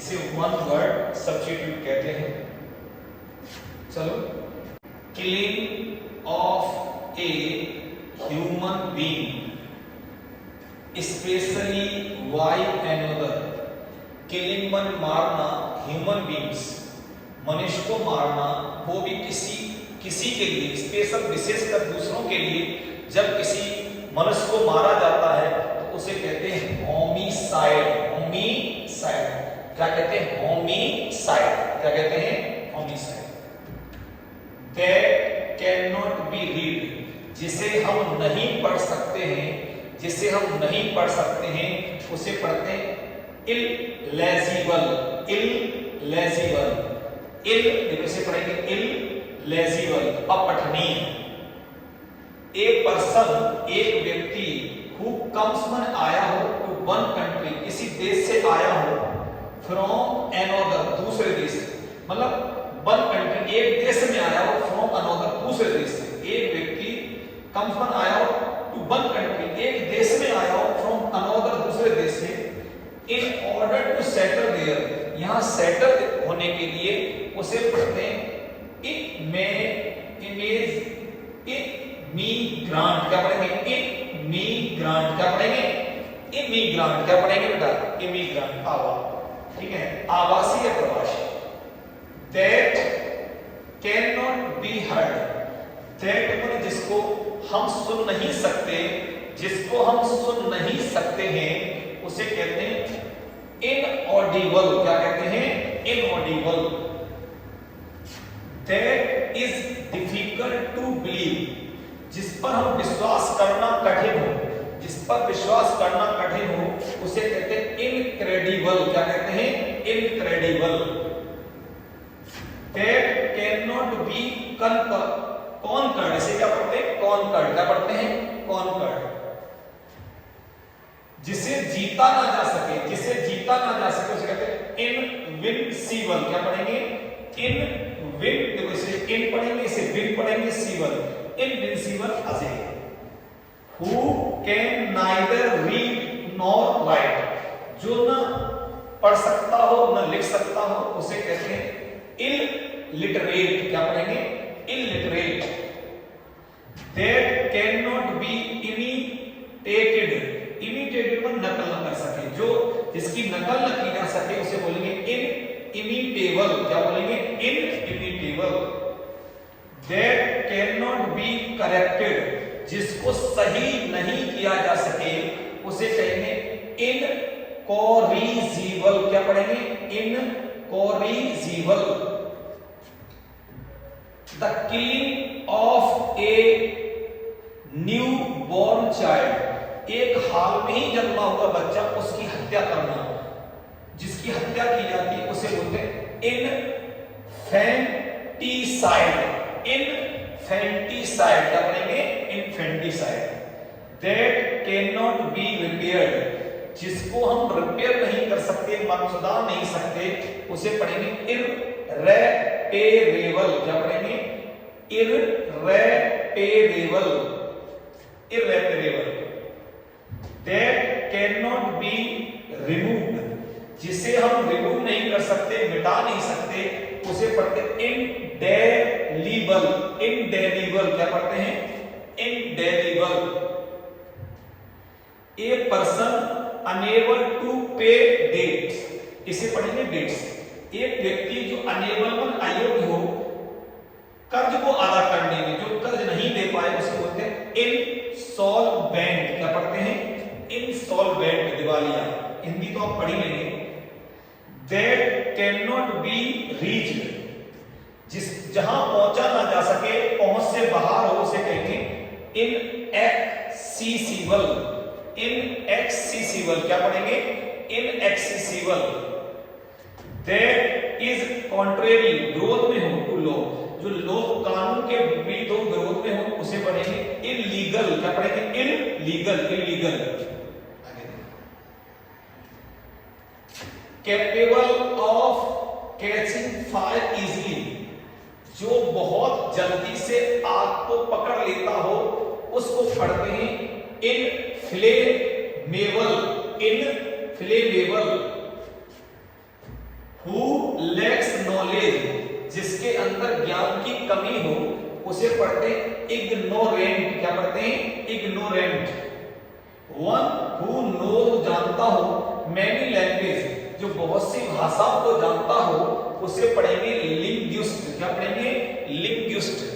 इसे one word substitute कहते हैं। चलो, killing of a human being specially by another. Killing man मारना, ह्यूमन बीइंग्स मनुष्य को मारना, वो भी किसी के लिए, स्पेशल विशेषकर दूसरों के लिए। जब किसी मनुष्य को मारा जाता है तो उसे कहते हैं होमिसाइड। होमिसाइड क्या कहते हैं? होमिसाइड। क्या कहते हैं? Homicide. That can not B read, जिसे हम नहीं पढ़ सकते हैं, जिसे हम नहीं पढ़ सकते हैं उसे पढ़ते हैं इल्लेजिबल। इल्लेजिबल, इल देखो इसे पढ़ेंगे इल्लेजिबल, अपठनीय। ए पर्सन, एक व्यक्ति, हु कम्स मन आया हो टू वन कंट्री, किसी देश से आया हो, फ्रॉम अनदर, दूसरे देश से, मतलब वन कंट्री, एक देश में आया हो, फ्रॉम अनदर, दूसरे देश से। एक व्यक्ति कम्स मन आया हो टू वन कंट्री, एक देश में आया हो, फ्रॉम अनदर, दूसरे देश से, in order to settle there, यहां सेटल होने के लिए उसे पढ़ते हैं इमिग्रांट। क्या पढ़ेंगे? इमिग्रांट। क्या पढ़ेंगे? इमिग्रांट। क्या पढ़ेंगे बेटा? इमिग्रांट, आवा, ठीक है, आवासी या प्रवासी। That can not be heard, that मतलब जिसको हम सुन नहीं सकते, जिसको हम सुन नहीं सकते हैं उसे कहते हैं इनऑडिबल। क्या कहते हैं? Inaudible. That is difficult to believe, जिस पर हम विश्वास करना कठिन हो, जिस पर विश्वास करना कठिन हो उसे कहते हैं इनक्रेडिबल। क्या कहते हैं? Incredible. That can not be conquered, इसे क्या पढ़ते हैं? कॉन्कर्ड। क्या पढ़ते हैं? कॉन्कर्ड। जिसे जीता ना जा सके, जिसे जीता ना जा सके उसे कहते हैं इनविंसिबल। क्या पढ़ेंगे? इनविन, देखो इसे इन पढ़ेंगे, इसे विन पढ़ेंगे, सीबल, इनविंसिबल, अजय। Who can neither read nor write, जो ना पढ़ सकता हो ना लिख सकता हो उसे कहते हैं इलिटरेट। क्या पढ़ेंगे? Illiterate. That can not B imitated, imitated में नकल न कर सके, जो जिसकी नकल न की जा सके उसे बोलेंगे इनइमिटेबल। क्या बोलेंगे? Inimitable. That can not be corrected, जिसको सही नहीं किया जा सके उसे कहेंगे इनकॉरिजिबल। क्या पढ़ेंगे? Incorrigible. The killing of a new born child, एक हाल में ही जन्मा हुआ बच्चा, उसकी हत्या करना, जिसकी हत्या की जाती है उसे बोलते हैं इनफेंटिसाइड। इनफेंटिसाइड। क्या पढ़ेंगे? Infanticide. That can not be repaired, जिसको हम रिपेयर नहीं कर सकते, सुधार नहीं सकते उसे पढ़ेंगे इररेपेरेबल। क्या पढ़ेंगे? Irreparable. Irreparable. That can not be removed, जिसे हम रिमूव नहीं कर सकते, मिटा नहीं सकते उसे पढ़ते इनडेलीबल। इनडेलीबल। क्या पढ़ते हैं? इनडेलीबल। ए पर्सन अनेबल टू पे डेट्स, इसे पढ़ेंगे डेट्स। एक व्यक्ति जो अनेबल मन अयोग्य हो कर्ज को अदा करने में, जो कर्ज नहीं दे पाए उसे बोलते हैं इनसॉल्वेंट। क्या पढ़ते हैं? इनसॉल्वेंट, दिवालिया। हिंदी तो आप पढ़ ही लेंगे। That can not be reached, जिस जहां पहुंचा ना जा सके, पहुंच से बाहर हो उसे कहेंगे इनएक्सेसिबल। इनएक्सेसिबल। क्या पढ़ेंगे? इनएक्सेसिबल। दैट इज कॉन्ट्रेरी, विरोध में हो टू लॉ, जो लोग कानून के विरुद्ध हो, विरोध में हो उसे पढ़ेंगे इलीगल। क्या पढ़ेंगे? Illegal. Illegal. Capable of catching fire easily, जो बहुत जल्दी से आग को पकड़ लेता हो उसको पढ़ते हैं इनफ्लेमेबल। इनफ्लेमेबल। नॉलेज, जिसके अंदर ज्ञान की कमी हो उसे पढ़ते हैं इग्नोरेंट। क्या पढ़ते हैं? इग्नोरेंट। वन हु नो, जानता हो, मैनी लैंग्वेज, जो बहुत सी भाषाओं को जानता हो उसे पढ़ेंगे लिंग्विस्ट। क्या पढ़ेंगे? लिंग्विस्ट।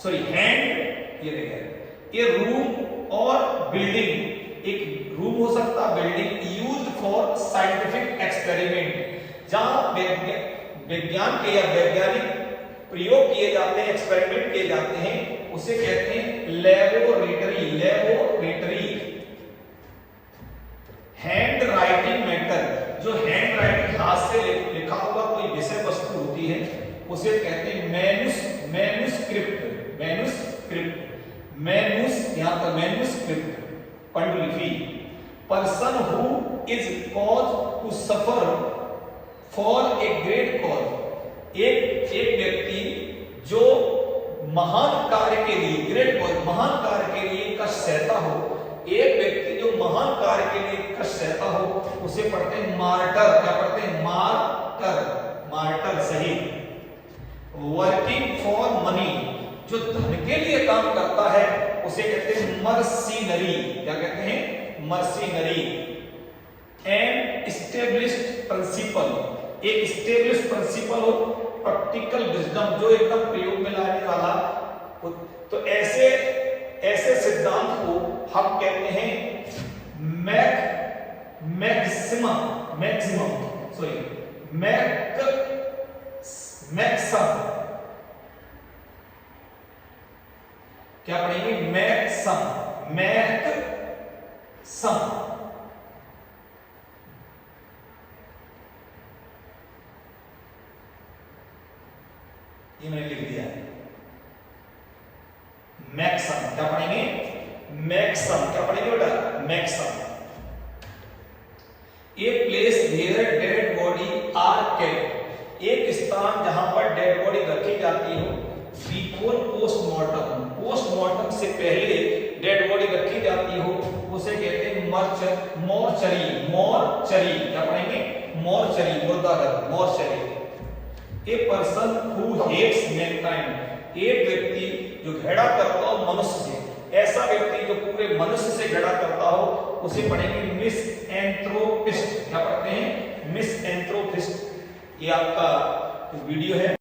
हैंड, ये देखिए, ये रूम और बिल्डिंग, एक रूम हो सकता building used for scientific experiment, जहां विज्ञान के या वैज्ञानिक प्रयोग किए जाते हैं, एक्सपेरिमेंट किए जाते हैं, उसे कहते हैं laboratory. Laboratory. Hand writing matter, जो हैंड राइटिंग, हाथ से लिखा हुआ कोई विषय वस्तु होती है उसे कहते हैं मैन्युस्क्रिप्ट। यहां पर मैन्युस्क्रिप्ट, पांडुलिपि। Person who is cause to suffer for a great cause, एक व्यक्ति जो महान कार्य के लिए, ग्रेट कॉज, महान कार्य के लिए कष्ट सहता हो, एक व्यक्ति जो महान कार्य के लिए कष्ट सहता हो उसे पढ़ते हैं मार्टर। क्या पढ़ते हैं? मार्टर। मार्टर सही। वर्किंग फॉर मनी, जो धन के लिए काम करता है उसे कहते हैं मर्सिनरी। क्या कहते हैं? मर्सिनरी। एंड एस्टेब्लिश्ड प्रिंसिपल, एक एस्टेब्लिश्ड प्रिंसिपल हो, प्रैक्टिकल विजडम, जो एकदम प्रयोग में लाने वाला, तो ऐसे सिद्धांत को हम कहते हैं मैक्सम। क्या पढ़ेंगे? मैक्सम। ये मैंने लिख दिया है मैक्सम। क्या पढ़ेंगे? मैक्सम। क्या पढ़ेंगे बेटा? मैक्सम। A place where dead body are kept, एक स्थान जहां पर डेड बॉडी रखी जाती हो बिफोर पोस्टमार्टम, पोस्टमार्टम से पहले डेड बॉडी रखी जाती हो उसे कहते हैं मॉर्चरी। क्या पढ़ेंगे? मॉर्चरी, मुर्दाघर, mortuary. A person who hates mankind, एक व्यक्ति जो घृणा करता हो मनुष्य से, ऐसा व्यक्ति जो पूरे मनुष्य से घृणा करता हो उसे पढ़ेंगे मिसएंथ्रोपिस्ट। क्या पढ़ते हैं? मिसएंथ्रोपिस्ट। ये आपका जो वीडियो है